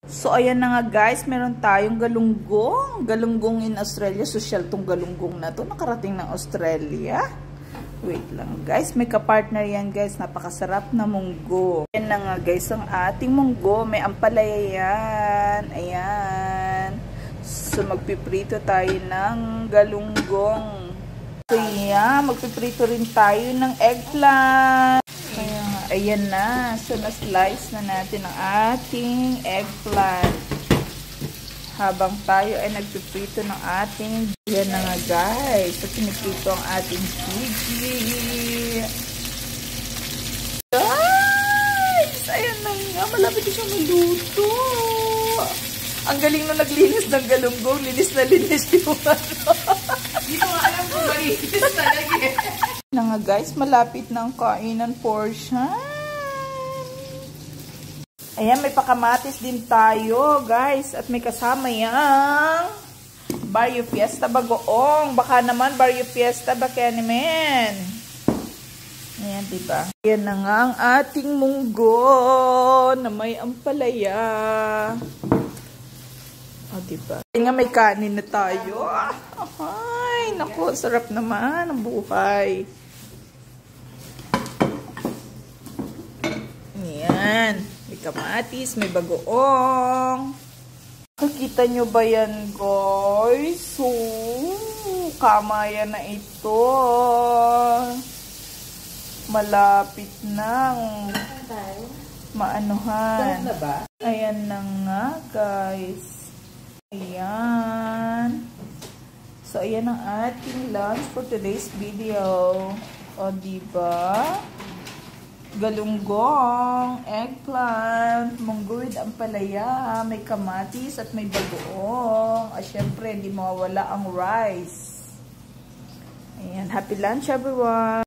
So, ayan na nga guys, meron tayong galunggong. Galunggong in Australia. Social tong galunggong na to. Nakarating ng Australia. Wait lang guys, may kapartner yan guys. Napakasarap na munggo. Ayan na nga guys, ang ating munggo. May ampalaya yan. Ayan. So, magpiprito tayo ng galunggong. So, yeah, magpiprito rin tayo ng eggplant. Ayan na. So, na-slice na natin ang ating eggplant. Habang tayo ay nagpiprito ng ating... Ayan na nga guys. So, piniprito ang ating chili. Guys! Ayan na nga. Malapit siya maluto. Ang galing na naglinis ng galunggong. Linis na linis yung ano. Hindi ko alam kung malinis talaga eh. Na nga guys, malapit na ang kainan portion. Ayan, may pakamatis din tayo guys. At may kasama yang Barrio Fiesta bagoong. Baka naman Barrio Fiesta baka naman. Ayan, diba? Ayan na nga ang ating munggo na may ampalaya. O, diba? Ayan nga, may kanin na tayo. Ay, naku, sarap naman ang buhay. Ayan. May kamatis, may bagoong. Nakikita nyo ba yan, guys? So, kamaya na ito. Malapit nang maanuhan. Ayan na nga, guys. Ayan. So, ayan ang ating lunch for today's video. O, diba? Galunggong, eggplant, munggo with ampalaya, may kamatis at may bagoong. At syempre, hindi mawawala ang rice. Ayan, happy lunch everyone!